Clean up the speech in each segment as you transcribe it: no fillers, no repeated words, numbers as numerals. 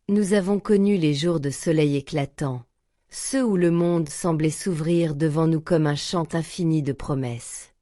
Nous avons connu les jours de soleil éclatant, ceux où le monde semblait s'ouvrir devant nous comme un chant infini de promesses.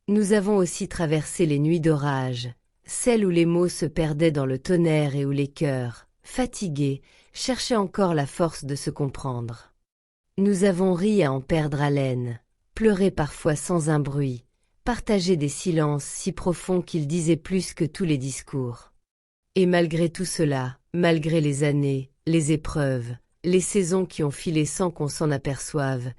Nous avons aussi traversé les nuits d'orage, celles où les mots se perdaient dans le tonnerre et où les cœurs, fatigués, cherchaient encore la force de se comprendre. Nous avons ri à en perdre haleine, pleuré parfois sans un bruit, partagé des silences si profonds qu'ils disaient plus que tous les discours. Et malgré tout cela, malgré les années, les épreuves, les saisons qui ont filé sans qu'on s'en aperçoive,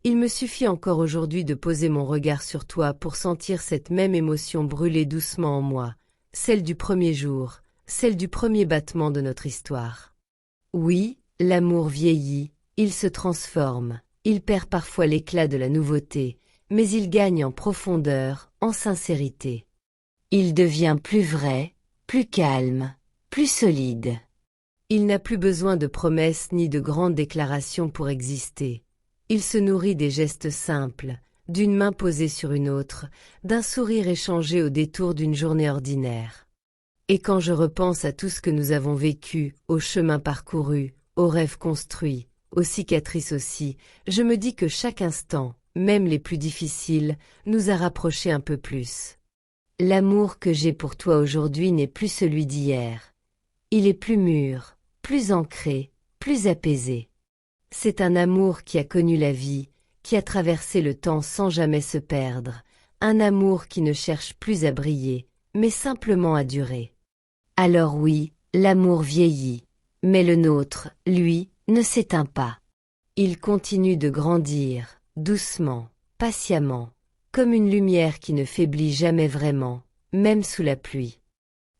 il me suffit encore aujourd'hui de poser mon regard sur toi pour sentir cette même émotion brûler doucement en moi, celle du premier jour, celle du premier battement de notre histoire. Oui, l'amour vieillit, il se transforme, il perd parfois l'éclat de la nouveauté, mais il gagne en profondeur, en sincérité. Il devient plus vrai, plus calme, plus solide. Il n'a plus besoin de promesses ni de grandes déclarations pour exister. Il se nourrit des gestes simples, d'une main posée sur une autre, d'un sourire échangé au détour d'une journée ordinaire. Et quand je repense à tout ce que nous avons vécu, aux chemins parcourus, aux rêves construits, aux cicatrices aussi, je me dis que chaque instant, même les plus difficiles, nous a rapprochés un peu plus. L'amour que j'ai pour toi aujourd'hui n'est plus celui d'hier. Il est plus mûr, plus ancré, plus apaisé. C'est un amour qui a connu la vie, qui a traversé le temps sans jamais se perdre, un amour qui ne cherche plus à briller, mais simplement à durer. Alors oui, l'amour vieillit, mais le nôtre, lui, ne s'éteint pas. Il continue de grandir, doucement, patiemment, comme une lumière qui ne faiblit jamais vraiment, même sous la pluie.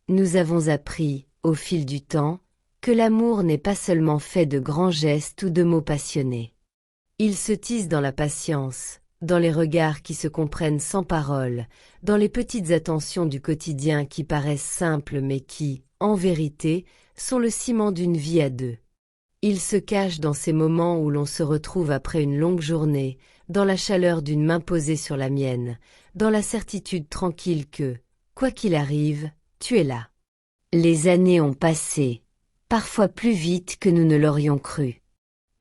Nous avons appris, au fil du temps, que l'amour n'est pas seulement fait de grands gestes ou de mots passionnés. Il se tisse dans la patience, dans les regards qui se comprennent sans paroles, dans les petites attentions du quotidien qui paraissent simples mais qui, en vérité, sont le ciment d'une vie à deux. Il se cache dans ces moments où l'on se retrouve après une longue journée, dans la chaleur d'une main posée sur la mienne, dans la certitude tranquille que, quoi qu'il arrive, tu es là. Les années ont passé, parfois plus vite que nous ne l'aurions cru.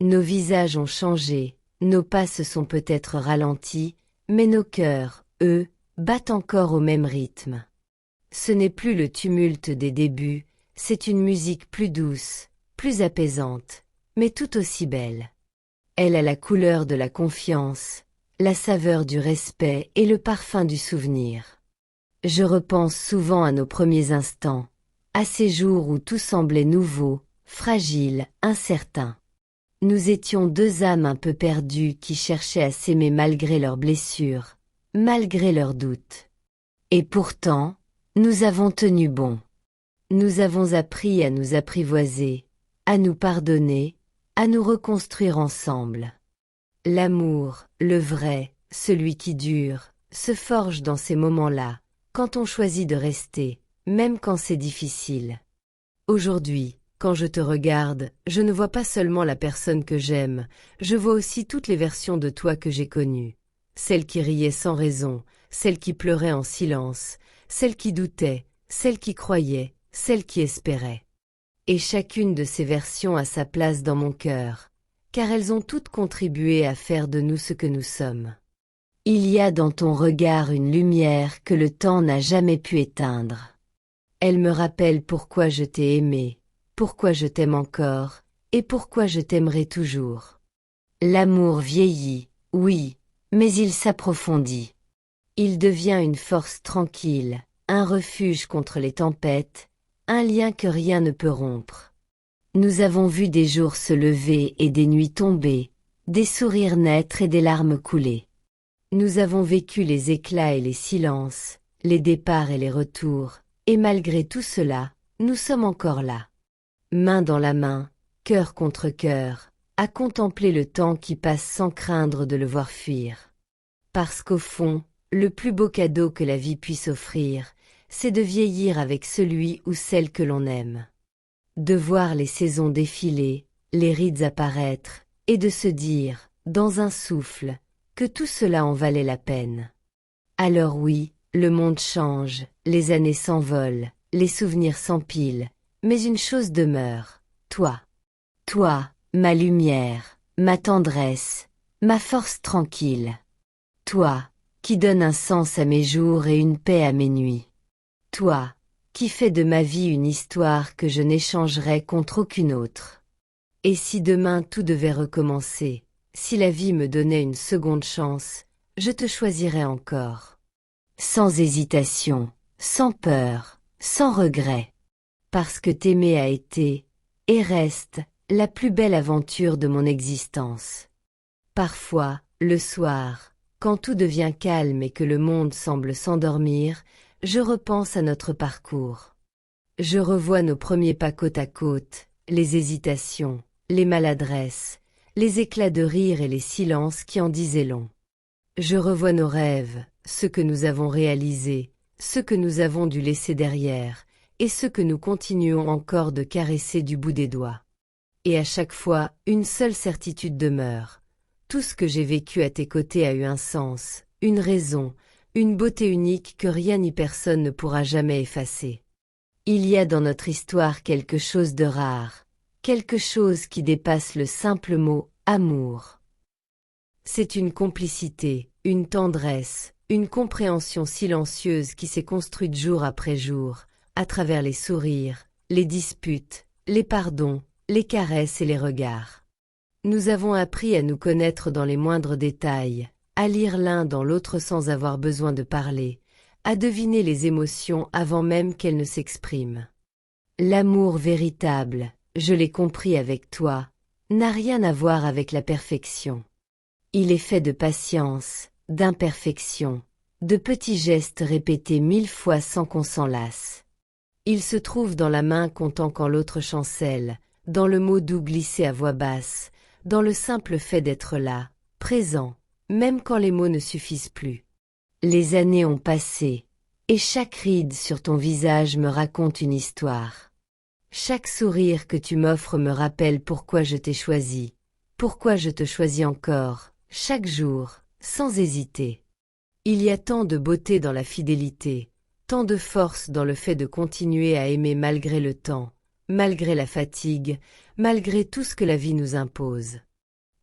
Nos visages ont changé, nos pas se sont peut-être ralentis, mais nos cœurs, eux, battent encore au même rythme. Ce n'est plus le tumulte des débuts, c'est une musique plus douce, plus apaisante, mais tout aussi belle. Elle a la couleur de la confiance, la saveur du respect et le parfum du souvenir. Je repense souvent à nos premiers instants, à ces jours où tout semblait nouveau, fragile, incertain. Nous étions deux âmes un peu perdues qui cherchaient à s'aimer malgré leurs blessures, malgré leurs doutes. Et pourtant, nous avons tenu bon. Nous avons appris à nous apprivoiser, à nous pardonner, à nous reconstruire ensemble. L'amour, le vrai, celui qui dure, se forge dans ces moments-là, quand on choisit de rester, même quand c'est difficile. Aujourd'hui, quand je te regarde, je ne vois pas seulement la personne que j'aime, je vois aussi toutes les versions de toi que j'ai connues. Celle qui riait sans raison, celle qui pleurait en silence, celle qui doutait, celle qui croyait, celle qui espérait. Et chacune de ces versions a sa place dans mon cœur, car elles ont toutes contribué à faire de nous ce que nous sommes. Il y a dans ton regard une lumière que le temps n'a jamais pu éteindre. Elle me rappelle pourquoi je t'ai aimé, pourquoi je t'aime encore, et pourquoi je t'aimerai toujours. L'amour vieillit, oui, mais il s'approfondit. Il devient une force tranquille, un refuge contre les tempêtes, un lien que rien ne peut rompre. Nous avons vu des jours se lever et des nuits tomber, des sourires naître et des larmes couler. Nous avons vécu les éclats et les silences, les départs et les retours, et malgré tout cela, nous sommes encore là. Main dans la main, cœur contre cœur, à contempler le temps qui passe sans craindre de le voir fuir. Parce qu'au fond, le plus beau cadeau que la vie puisse offrir, c'est de vieillir avec celui ou celle que l'on aime. De voir les saisons défiler, les rides apparaître, et de se dire, dans un souffle, que tout cela en valait la peine. Alors oui, le monde change, les années s'envolent, les souvenirs s'empilent, mais une chose demeure, toi. Toi, ma lumière, ma tendresse, ma force tranquille. Toi, qui donne un sens à mes jours et une paix à mes nuits. Toi, qui fais de ma vie une histoire que je n'échangerai contre aucune autre. Et si demain tout devait recommencer, si la vie me donnait une seconde chance, je te choisirais encore. Sans hésitation, sans peur, sans regret. Parce que t'aimer a été, et reste, la plus belle aventure de mon existence. Parfois, le soir, quand tout devient calme et que le monde semble s'endormir, je repense à notre parcours. Je revois nos premiers pas côte à côte, les hésitations, les maladresses, les éclats de rire et les silences qui en disaient long. Je revois nos rêves, ceux que nous avons réalisés, ceux que nous avons dû laisser derrière, et ceux que nous continuons encore de caresser du bout des doigts. Et à chaque fois, une seule certitude demeure. Tout ce que j'ai vécu à tes côtés a eu un sens, une raison, une beauté unique que rien ni personne ne pourra jamais effacer. Il y a dans notre histoire quelque chose de rare, quelque chose qui dépasse le simple mot « amour ». C'est une complicité, une tendresse, une compréhension silencieuse qui s'est construite jour après jour, à travers les sourires, les disputes, les pardons, les caresses et les regards. Nous avons appris à nous connaître dans les moindres détails, à lire l'un dans l'autre sans avoir besoin de parler, à deviner les émotions avant même qu'elles ne s'expriment. L'amour véritable, je l'ai compris avec toi, n'a rien à voir avec la perfection. Il est fait de patience, d'imperfection, de petits gestes répétés 1000 fois sans qu'on s'en lasse. Il se trouve dans la main comptant quand l'autre chancelle, dans le mot doux glissé à voix basse, dans le simple fait d'être là, présent, même quand les mots ne suffisent plus. Les années ont passé, et chaque ride sur ton visage me raconte une histoire. Chaque sourire que tu m'offres me rappelle pourquoi je t'ai choisi, pourquoi je te choisis encore, chaque jour, sans hésiter. Il y a tant de beauté dans la fidélité, tant de force dans le fait de continuer à aimer malgré le temps, malgré la fatigue, malgré tout ce que la vie nous impose.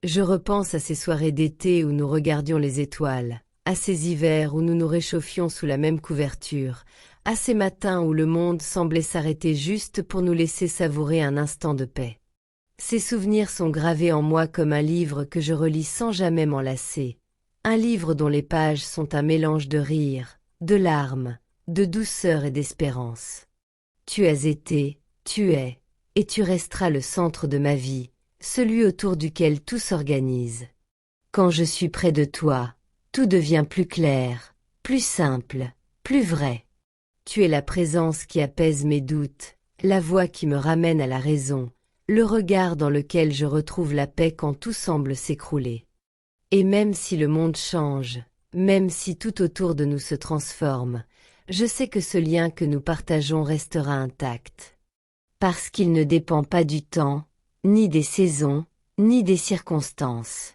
Je repense à ces soirées d'été où nous regardions les étoiles, à ces hivers où nous nous réchauffions sous la même couverture, à ces matins où le monde semblait s'arrêter juste pour nous laisser savourer un instant de paix. Ces souvenirs sont gravés en moi comme un livre que je relis sans jamais m'en lasser, un livre dont les pages sont un mélange de rire, de larmes, de douceur et d'espérance. Tu as été, tu es, et tu resteras le centre de ma vie, celui autour duquel tout s'organise. Quand je suis près de toi, tout devient plus clair, plus simple, plus vrai. Tu es la présence qui apaise mes doutes, la voix qui me ramène à la raison, le regard dans lequel je retrouve la paix quand tout semble s'écrouler. Et même si le monde change, même si tout autour de nous se transforme, je sais que ce lien que nous partageons restera intact. Parce qu'il ne dépend pas du temps, ni des saisons, ni des circonstances.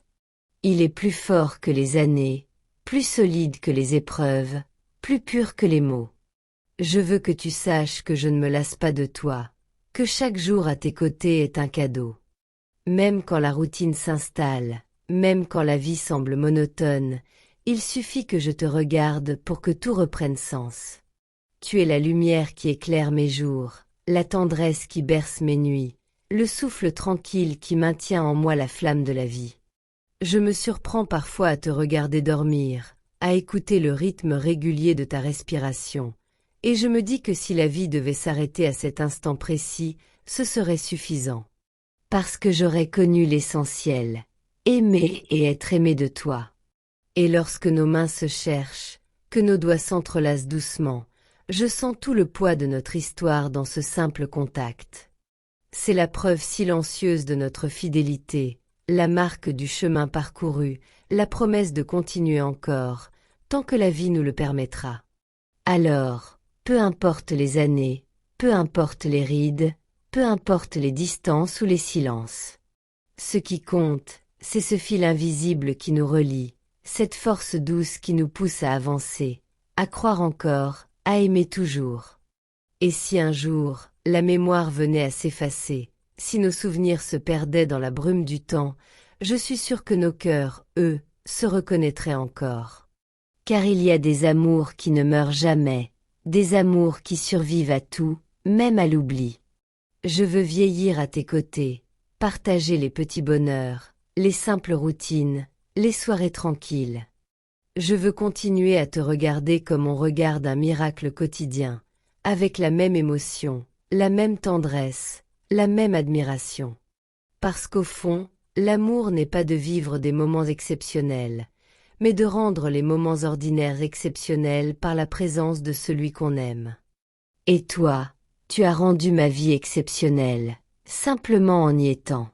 Il est plus fort que les années, plus solide que les épreuves, plus pur que les mots. Je veux que tu saches que je ne me lasse pas de toi, que chaque jour à tes côtés est un cadeau. Même quand la routine s'installe, même quand la vie semble monotone, il suffit que je te regarde pour que tout reprenne sens. Tu es la lumière qui éclaire mes jours, la tendresse qui berce mes nuits, le souffle tranquille qui maintient en moi la flamme de la vie. Je me surprends parfois à te regarder dormir, à écouter le rythme régulier de ta respiration, et je me dis que si la vie devait s'arrêter à cet instant précis, ce serait suffisant. Parce que j'aurais connu l'essentiel, aimer et être aimé de toi. Et lorsque nos mains se cherchent, que nos doigts s'entrelacent doucement, je sens tout le poids de notre histoire dans ce simple contact. C'est la preuve silencieuse de notre fidélité, la marque du chemin parcouru, la promesse de continuer encore, tant que la vie nous le permettra. Alors, peu importe les années, peu importe les rides, peu importe les distances ou les silences. Ce qui compte, c'est ce fil invisible qui nous relie, cette force douce qui nous pousse à avancer, à croire encore, à aimer toujours. Et si un jour, la mémoire venait à s'effacer, Si nos souvenirs se perdaient dans la brume du temps, je suis sûre que nos cœurs, eux, se reconnaîtraient encore. Car il y a des amours qui ne meurent jamais, des amours qui survivent à tout, même à l'oubli. Je veux vieillir à tes côtés, partager les petits bonheurs, les simples routines, les soirées tranquilles. Je veux continuer à te regarder comme on regarde un miracle quotidien, avec la même émotion, la même tendresse, la même admiration. Parce qu'au fond, l'amour n'est pas de vivre des moments exceptionnels, mais de rendre les moments ordinaires exceptionnels par la présence de celui qu'on aime. Et toi, tu as rendu ma vie exceptionnelle, simplement en y étant.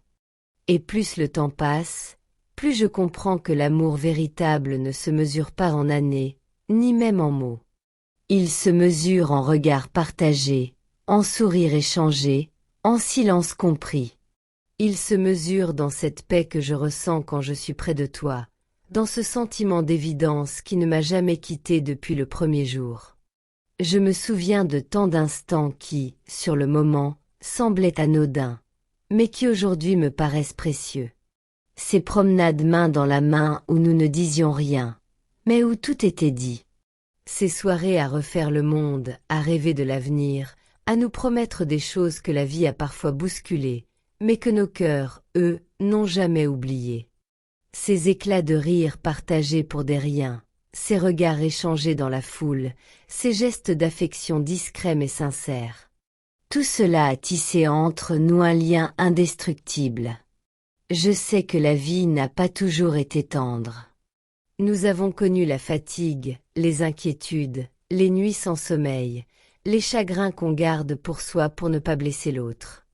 Et plus le temps passe, plus je comprends que l'amour véritable ne se mesure pas en années, ni même en mots. Il se mesure en regards partagés, en sourires échangés, en silence compris. Il se mesure dans cette paix que je ressens quand je suis près de toi, dans ce sentiment d'évidence qui ne m'a jamais quitté depuis le premier jour. Je me souviens de tant d'instants qui, sur le moment, semblaient anodins, mais qui aujourd'hui me paraissent précieux. Ces promenades main dans la main où nous ne disions rien, mais où tout était dit. Ces soirées à refaire le monde, à rêver de l'avenir, à nous promettre des choses que la vie a parfois bousculées, mais que nos cœurs, eux, n'ont jamais oubliées. Ces éclats de rire partagés pour des riens, ces regards échangés dans la foule, ces gestes d'affection discrets mais sincères. Tout cela a tissé entre nous un lien indestructible. Je sais que la vie n'a pas toujours été tendre. Nous avons connu la fatigue, les inquiétudes, les nuits sans sommeil, les chagrins qu'on garde pour soi pour ne pas blesser l'autre.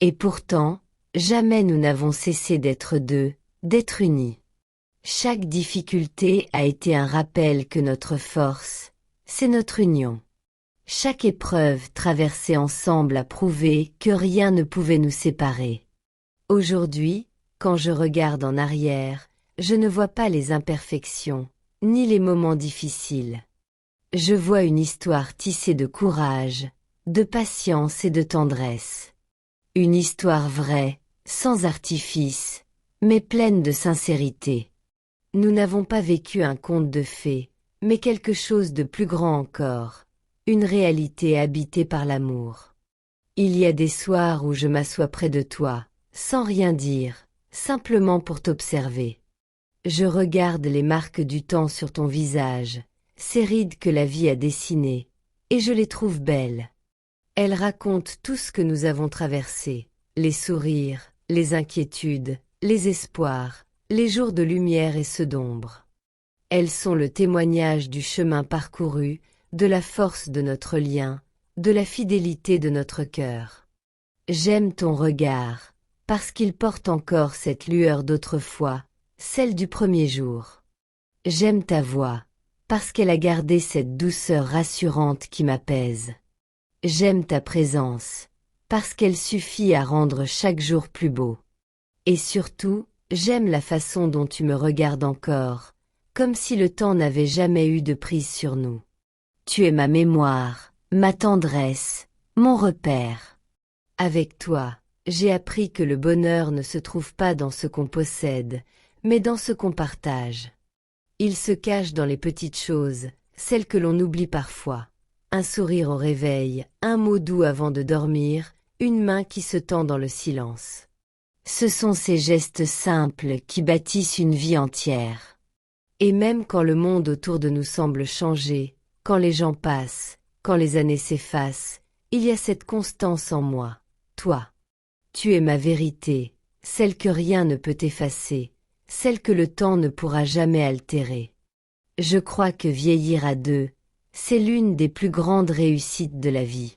Et pourtant, jamais nous n'avons cessé d'être deux, d'être unis. Chaque difficulté a été un rappel que notre force, c'est notre union. Chaque épreuve traversée ensemble a prouvé que rien ne pouvait nous séparer. Aujourd'hui, quand je regarde en arrière, je ne vois pas les imperfections, ni les moments difficiles. Je vois une histoire tissée de courage, de patience et de tendresse. Une histoire vraie, sans artifice, mais pleine de sincérité. Nous n'avons pas vécu un conte de fées, mais quelque chose de plus grand encore, une réalité habitée par l'amour. Il y a des soirs où je m'assois près de toi, sans rien dire, simplement pour t'observer. Je regarde les marques du temps sur ton visage, ces rides que la vie a dessinées, et je les trouve belles. Elles racontent tout ce que nous avons traversé, les sourires, les inquiétudes, les espoirs, les jours de lumière et ceux d'ombre. Elles sont le témoignage du chemin parcouru, de la force de notre lien, de la fidélité de notre cœur. J'aime ton regard, parce qu'il porte encore cette lueur d'autrefois, celle du premier jour. J'aime ta voix, parce qu'elle a gardé cette douceur rassurante qui m'apaise. J'aime ta présence, parce qu'elle suffit à rendre chaque jour plus beau. Et surtout, j'aime la façon dont tu me regardes encore, comme si le temps n'avait jamais eu de prise sur nous. Tu es ma mémoire, ma tendresse, mon repère. Avec toi, j'ai appris que le bonheur ne se trouve pas dans ce qu'on possède, mais dans ce qu'on partage. Il se cache dans les petites choses, celles que l'on oublie parfois. Un sourire au réveil, un mot doux avant de dormir, une main qui se tend dans le silence. Ce sont ces gestes simples qui bâtissent une vie entière. Et même quand le monde autour de nous semble changer, quand les gens passent, quand les années s'effacent, il y a cette constance en moi, toi. Tu es ma vérité, celle que rien ne peut effacer, celle que le temps ne pourra jamais altérer. Je crois que vieillir à deux, c'est l'une des plus grandes réussites de la vie.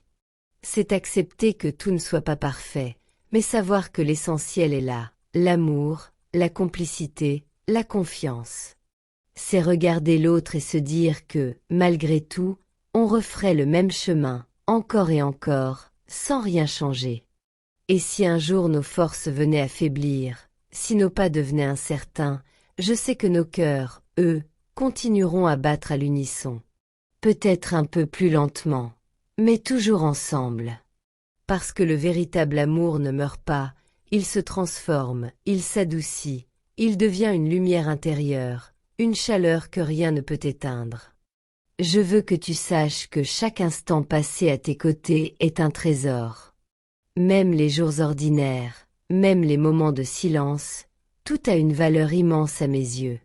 C'est accepter que tout ne soit pas parfait, mais savoir que l'essentiel est là, l'amour, la complicité, la confiance. C'est regarder l'autre et se dire que, malgré tout, on referait le même chemin, encore et encore, sans rien changer. Et si un jour nos forces venaient à faiblir, si nos pas devenaient incertains, je sais que nos cœurs, eux, continueront à battre à l'unisson. Peut-être un peu plus lentement, mais toujours ensemble. Parce que le véritable amour ne meurt pas, il se transforme, il s'adoucit, il devient une lumière intérieure, une chaleur que rien ne peut éteindre. Je veux que tu saches que chaque instant passé à tes côtés est un trésor. Même les jours ordinaires, même les moments de silence, tout a une valeur immense à mes yeux.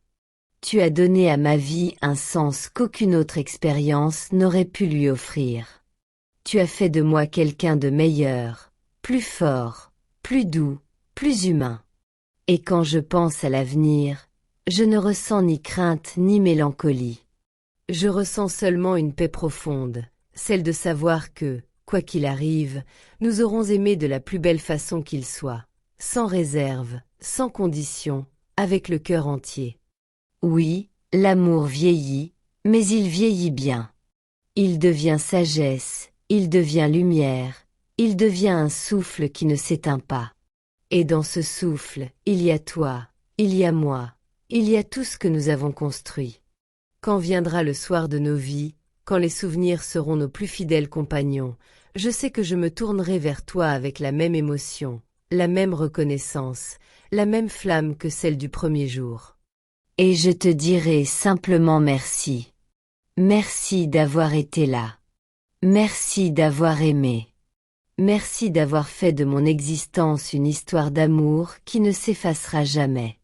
Tu as donné à ma vie un sens qu'aucune autre expérience n'aurait pu lui offrir. Tu as fait de moi quelqu'un de meilleur, plus fort, plus doux, plus humain. Et quand je pense à l'avenir, je ne ressens ni crainte ni mélancolie. Je ressens seulement une paix profonde, celle de savoir que, quoi qu'il arrive, nous aurons aimé de la plus belle façon qu'il soit, sans réserve, sans condition, avec le cœur entier. Oui, l'amour vieillit, mais il vieillit bien. Il devient sagesse, il devient lumière, il devient un souffle qui ne s'éteint pas. Et dans ce souffle, il y a toi, il y a moi, il y a tout ce que nous avons construit. Quand viendra le soir de nos vies, quand les souvenirs seront nos plus fidèles compagnons, je sais que je me tournerai vers toi avec la même émotion, la même reconnaissance, la même flamme que celle du premier jour. Et je te dirai simplement merci. Merci d'avoir été là. Merci d'avoir aimé. Merci d'avoir fait de mon existence une histoire d'amour qui ne s'effacera jamais.